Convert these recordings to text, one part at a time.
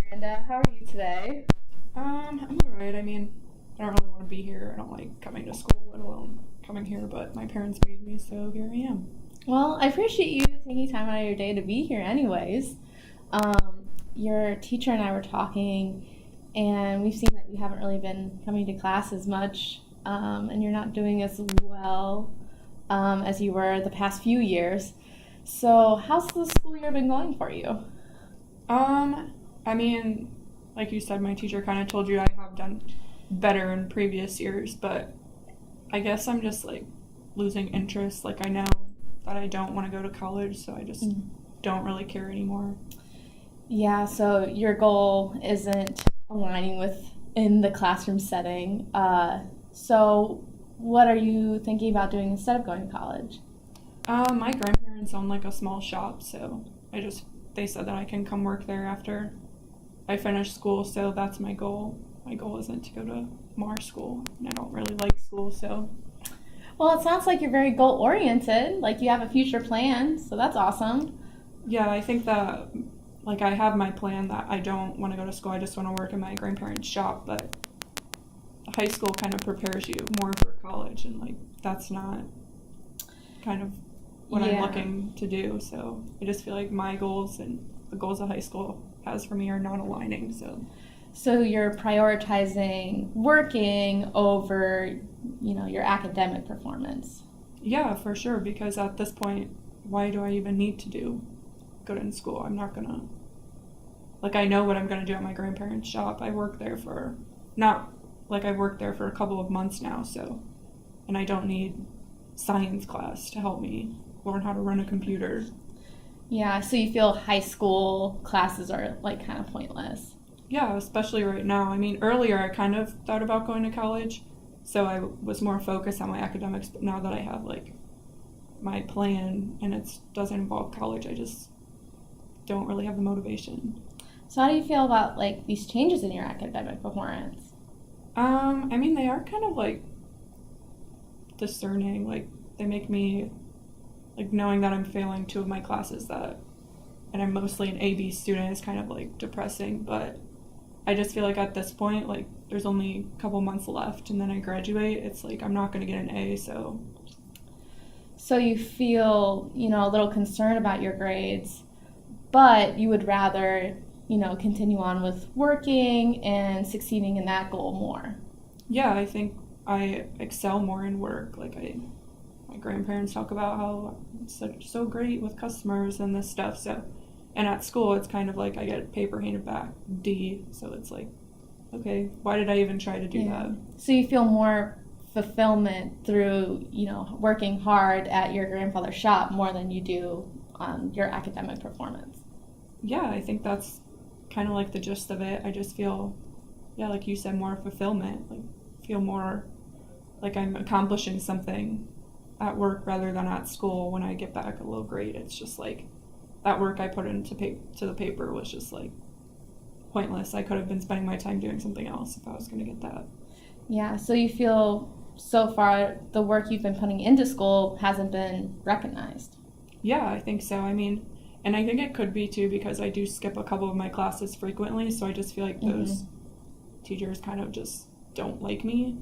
Miranda. How are you today? I'm alright. I don't really want to be here. I don't like coming to school, let alone coming here, but my parents made me, so here I am. Well, I appreciate you taking time out of your day to be here, anyways. Your teacher and I were talking, and we've seen that you haven't really been coming to class as much, and you're not doing as well as you were the past few years. So, how's the school year been going for you? Um, I mean, like you said, my teacher kind of told you I have done better in previous years, but I guess I'm just like losing interest. Like, I know that I don't want to go to college, so I just don't really care anymore. Yeah, so your goal isn't aligning with in the classroom setting. So what are you thinking about doing instead of going to college? My grandparents own like a small shop, so they said that I can come work there after I finish school, so that's my goal. My goal isn't to go to more school, and I don't really like school, so Well, it sounds like you're very goal oriented, like you have a future plan, so that's awesome. yeah, I think that like I have my plan that I don't want to go to school. I just want to work in my grandparents' shop, but high school kind of prepares you more for college, and like that's not kind of what I'm Yeah. looking to do. So I just feel like my goals and the goals that high school has for me are not aligning. So So you're prioritizing working over, your academic performance. yeah, for sure. Because at this point, why do I even need to do good in school? I'm not gonna like I know what I'm gonna do at my grandparents' shop. I work there for not like I've worked there for a couple of months now. So and I don't need science class to help me learn how to run a computer. Yeah, so you feel high school classes are like kind of pointless. Yeah, especially right now. Earlier I kind of thought about going to college, so I was more focused on my academics, but now that I have like my plan and it doesn't involve college, I just don't really have the motivation. So how do you feel about like these changes in your academic performance? They are kind of like discerning, like they make me like knowing that I'm failing two of my classes that and I'm mostly an AB student is kind of like depressing, but I just feel like at this point, like there's only a couple months left and then I graduate. It's like I'm not going to get an A, so So you feel, a little concerned about your grades, but you would rather, continue on with working and succeeding in that goal more. yeah, I think I excel more in work. My grandparents talk about how it's so great with customers and this stuff. So, and at school, it's kind of like I get paper handed back D. So it's like, okay, why did I even try to do that? So you feel more fulfillment through, working hard at your grandfather's shop more than you do on your academic performance. Yeah, I think that's kind of like the gist of it. I just feel, yeah, like you said, more fulfillment. Like feel more like I'm accomplishing something at work rather than at school. When I get back a low grade, it's just like that work I put to the paper was just like pointless. I could have been spending my time doing something else if I was going to get that. Yeah, so you feel so far the work you've been putting into school hasn't been recognized. Yeah, I think so. And I think it could be too because I do skip a couple of my classes frequently, so I just feel like those teachers kind of just don't like me.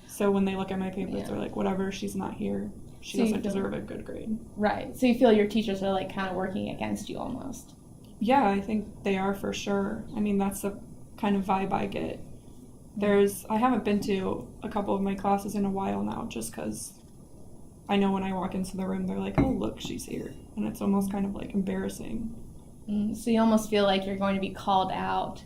So when they look at my papers, they're like, whatever, she's not here. She doesn't deserve a good grade. Right. So you feel your teachers are like kind of working against you almost. Yeah, I think they are for sure. That's the kind of vibe I get. I haven't been to a couple of my classes in a while now just because I know when I walk into the room, they're like, oh, look, she's here. And it's almost kind of like embarrassing. So you almost feel like you're going to be called out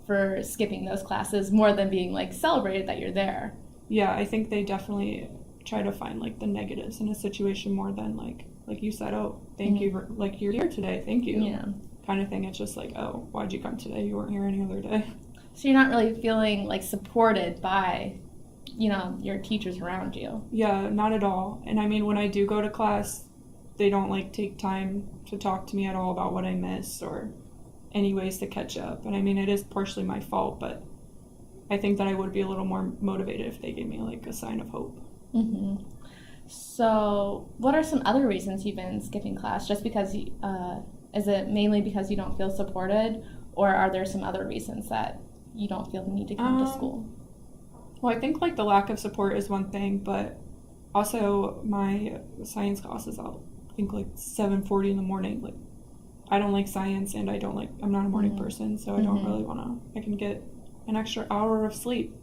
for skipping those classes more than being like celebrated that you're there. Yeah, I think they definitely try to find like the negatives in a situation more than like you said, oh, thank you, like you're here today, thank you. Yeah. Kind of thing. It's just like, oh, why'd you come today? You weren't here any other day. So you're not really feeling like supported by, your teachers around you. Yeah, not at all. And when I do go to class, they don't like take time to talk to me at all about what I missed or any ways to catch up. And it is partially my fault, but I think that I would be a little more motivated if they gave me like a sign of hope. Mm-hmm. So what are some other reasons you've been skipping class? Just because is it mainly because you don't feel supported, or are there some other reasons that you don't feel the need to come to school? Well, I think like the lack of support is one thing, but also my science class is out, I think like 7:40 in the morning. Like I don't like science, and I'm not a morning person, so I don't really want to. I can get an extra hour of sleep.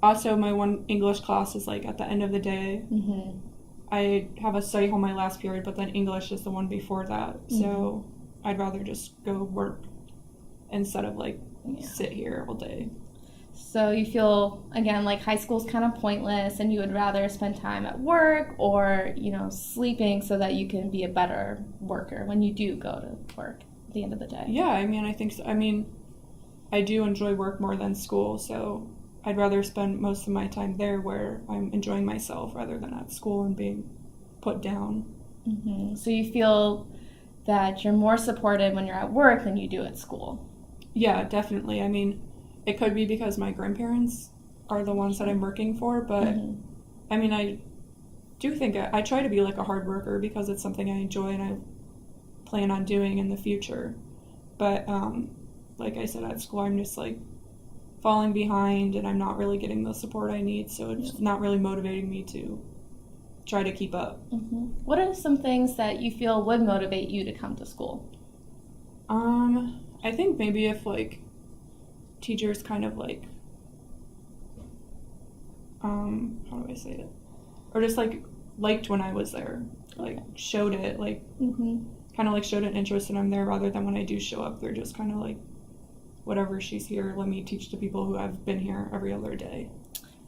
Also, my one English class is like at the end of the day. I have a study hall my last period, but then English is the one before that. So I'd rather just go work instead of like sit here all day. So you feel, again, like high school's kind of pointless and you would rather spend time at work or, sleeping so that you can be a better worker when you do go to work at the end of the day. Yeah, I think so. I do enjoy work more than school, so I'd rather spend most of my time there where I'm enjoying myself rather than at school and being put down. So you feel that you're more supported when you're at work than you do at school? Yeah, definitely. It could be because my grandparents are the ones that I'm working for, but I do think I try to be like a hard worker because it's something I enjoy and I plan on doing in the future. But like I said, at school I'm just like falling behind and I'm not really getting the support I need, so it's not really motivating me to try to keep up. What are some things that you feel would motivate you to come to school? I think maybe if like teachers kind of like how do I say it, or just like liked when I was there, like showed it, like kind of like showed an interest and I'm there, rather than when I do show up they're just kind of like, whatever, she's here, let me teach the people who have been here every other day.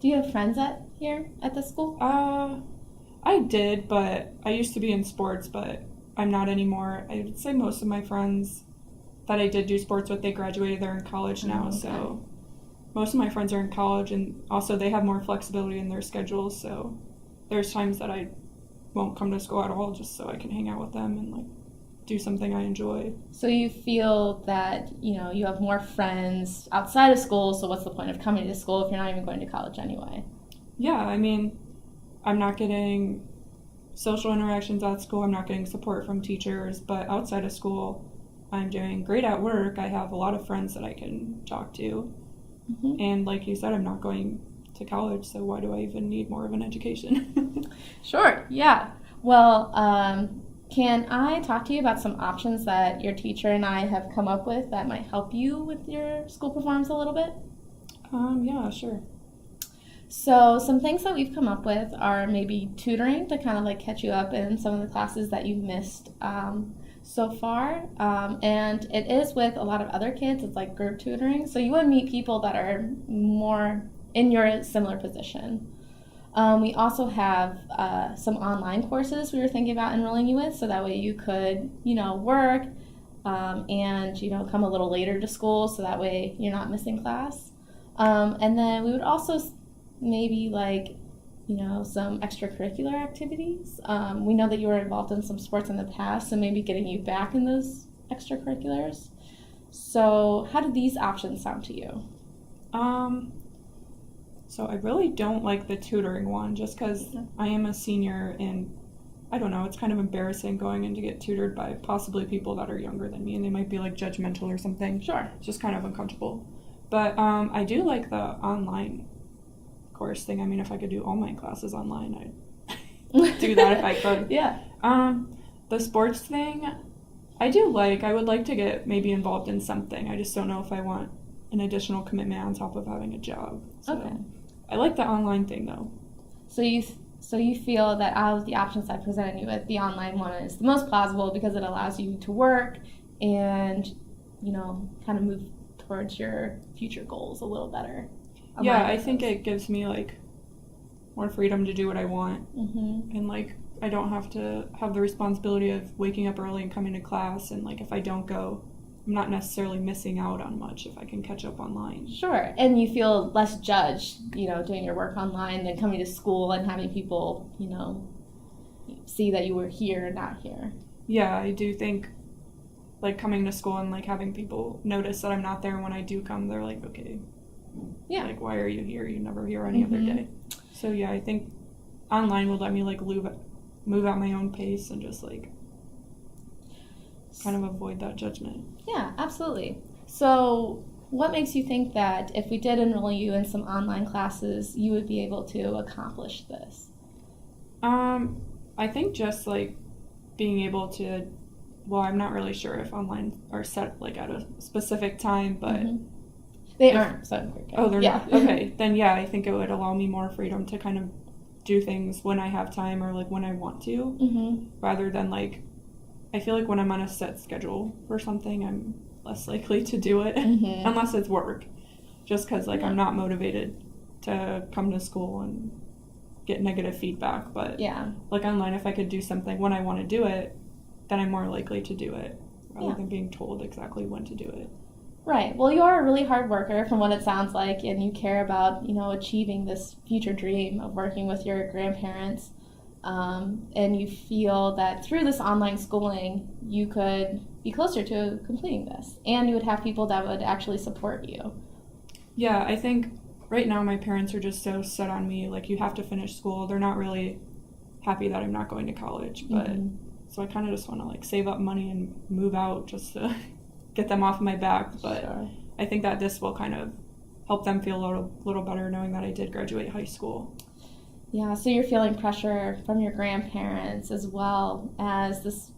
Do you have friends here at the school? I did, but I used to be in sports, but I'm not anymore. I would say most of my friends that I did do sports with, they graduated, they're in college now, so most of my friends are in college, and also they have more flexibility in their schedules, so there's times that I won't come to school at all just so I can hang out with them and like do something I enjoy. So you feel that, you have more friends outside of school, so what's the point of coming to school if you're not even going to college anyway? Yeah, I'm not getting social interactions at school, I'm not getting support from teachers, but outside of school, I'm doing great at work. I have a lot of friends that I can talk to. And like you said, I'm not going to college, so why do I even need more of an education? Sure, yeah. Well, can I talk to you about some options that your teacher and I have come up with that might help you with your school performance a little bit? Yeah, sure. So some things that we've come up with are maybe tutoring to kind of like catch you up in some of the classes that you've missed so far. And it is with a lot of other kids. It's like group tutoring. So you would meet people that are more in your similar position. We also have some online courses we were thinking about enrolling you with, so that way you could, work and, come a little later to school, so that way you're not missing class. And then we would also maybe some extracurricular activities. We know that you were involved in some sports in the past, so maybe getting you back in those extracurriculars. So how do these options sound to you? So I really don't like the tutoring one, just because I am a senior and I don't know, it's kind of embarrassing going in to get tutored by possibly people that are younger than me and they might be like judgmental or something. Sure. It's just kind of uncomfortable. But I do like the online course thing. If I could do all my classes online, I'd do that if I could. Yeah. The sports thing, I would like to get maybe involved in something. I just don't know if I want an additional commitment on top of having a job. So Okay. I like the online thing though. So you feel that out of the options I presented you with, the online one is the most plausible because it allows you to work and, kind of move towards your future goals a little better. Yeah, I think it gives me more freedom to do what I want. And I don't have to have the responsibility of waking up early and coming to class, and if I don't go, I'm not necessarily missing out on much if I can catch up online. Sure, and you feel less judged, doing your work online than coming to school and having people, see that you were here and not here. Yeah, I do think coming to school and having people notice that I'm not there, and when I do come, they're like, okay, yeah, why are you here? You're never here any other day. So yeah, I think online would let me move at my own pace and just kind of avoid that judgment. Yeah, absolutely. So, what makes you think that if we did enroll you in some online classes, you would be able to accomplish this? I think just like being able to, well, I'm not really sure if online are set like at a specific time, but They if- aren't. So okay. oh, they're yeah. not. Okay, then yeah, I think it would allow me more freedom to kind of do things when I have time or like when I want to, rather than like, I feel like when I'm on a set schedule for something, I'm less likely to do it unless it's work, just because like I'm not motivated to come to school and get negative feedback. But Yeah. like online, if I could do something when I want to do it, then I'm more likely to do it rather Yeah. than being told exactly when to do it. Right. Well, you are a really hard worker from what it sounds like, and you care about, achieving this future dream of working with your grandparents. And you feel that through this online schooling, you could be closer to completing this, and you would have people that would actually support you. Yeah, I think right now my parents are just so set on me, like, you have to finish school. They're not really happy that I'm not going to college, but so I kind of just want to like save up money and move out just to get them off my back. But Sure. I think that this will kind of help them feel a little better knowing that I did graduate high school. Yeah, so you're feeling pressure from your grandparents as well as this,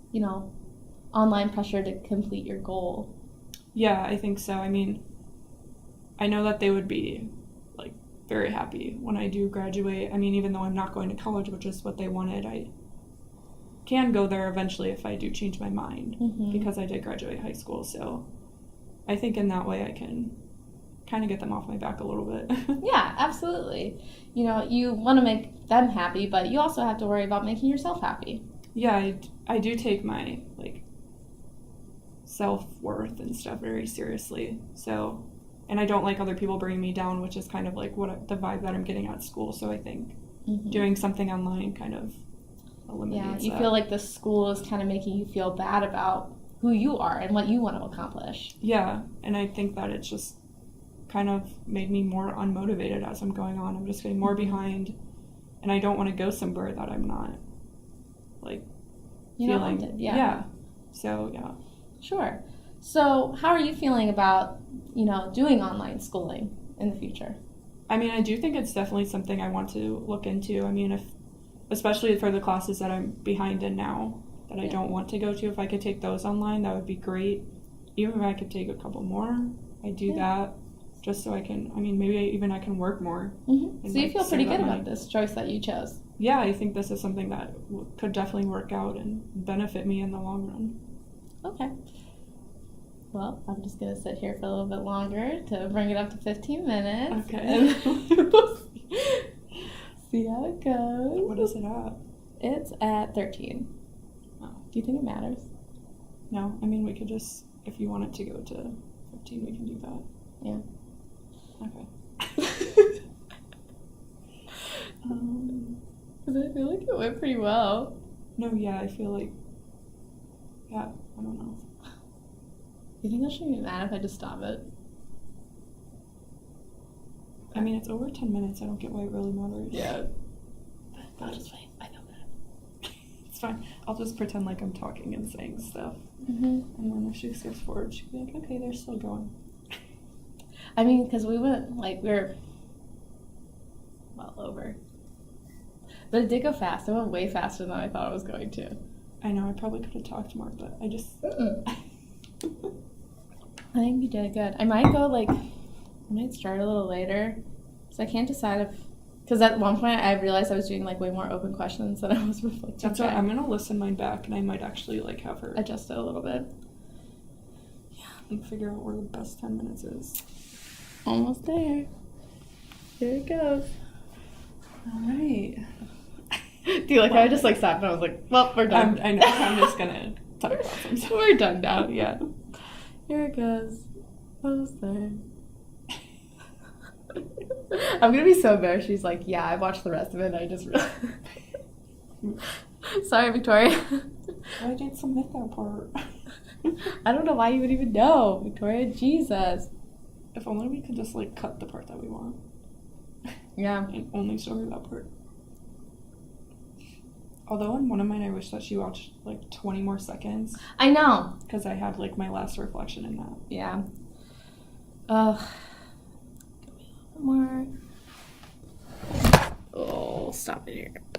online pressure to complete your goal. Yeah, I think so. I mean, I know that they would be like very happy when I do graduate. I mean, even though I'm not going to college, which is what they wanted, I can go there eventually if I do change my mind because I did graduate high school. So I think in that way I can kind of get them off my back a little bit. Yeah, absolutely. You want to make them happy, but you also have to worry about making yourself happy. Yeah, I do take my like self-worth and stuff very seriously. So, and I don't like other people bringing me down, which is kind of like the vibe that I'm getting at school. So I think doing something online kind of eliminates you that. feel like the school is kind of making you feel bad about who you are and what you want to accomplish. Yeah, and I think that it's just kind of made me more unmotivated as I'm going on. I'm just getting more behind, and I don't want to go somewhere that I'm not like feeling. Wanted, yeah. So yeah. Sure. So how are you feeling about, doing online schooling in the future? I mean, I do think it's definitely something I want to look into. I mean, especially for the classes that I'm behind in now that I don't want to go to, if I could take those online, that would be great. Even if I could take a couple more, I do that just so I can, maybe I can work more. So you feel pretty good about money. this choice that you chose? Yeah, I think this is something that could definitely work out and benefit me in the long run. Okay. Well, I'm just going to sit here for a little bit longer to bring it up to 15 minutes. Okay. And we'll see how it goes. What is it at? It's at 13. Oh. Do you think it matters? No, we could just, if you want it to go to 15, we can do that. Yeah. Okay. Because I feel like it went pretty well. No, yeah, I feel like, I don't know. You think I should be mad if I just stop it? It's over 10 minutes. I don't get why it really matters. Yeah. But I'll just wait. I know that. It's fine. I'll just pretend like I'm talking and saying stuff. And then if she skips forward, she'll be like, okay, they're still going. because we we're well over. But it did go fast. It went way faster than I thought it was going to. I know, I probably could have talked more, but I just... I think you did good. I might start a little later. So I can't decide if... Because at one point I realized I was doing way more open questions than I was reflecting. That's why I'm going to listen mine back, and I might actually have her... adjust it a little bit. Yeah. And figure out where the best 10 minutes is. Almost there. Here it goes. All right. Do you like how I just stopped and I was like, well, we're done. I know. I'm just going to talk about some stuff. We're done now, yeah. Here it goes. Almost there. I'm going to be so embarrassed. She's like, yeah, I watched the rest of it and I just realized. Sorry, Victoria. I didn't submit that part. I don't know why you would even know, Victoria. Jesus. If only we could just cut the part that we want. Yeah. And only show her that part. Although in one of mine, I wish that she watched 20 more seconds. I know. Because I had my last reflection in that. Yeah. More. Oh, stop it here.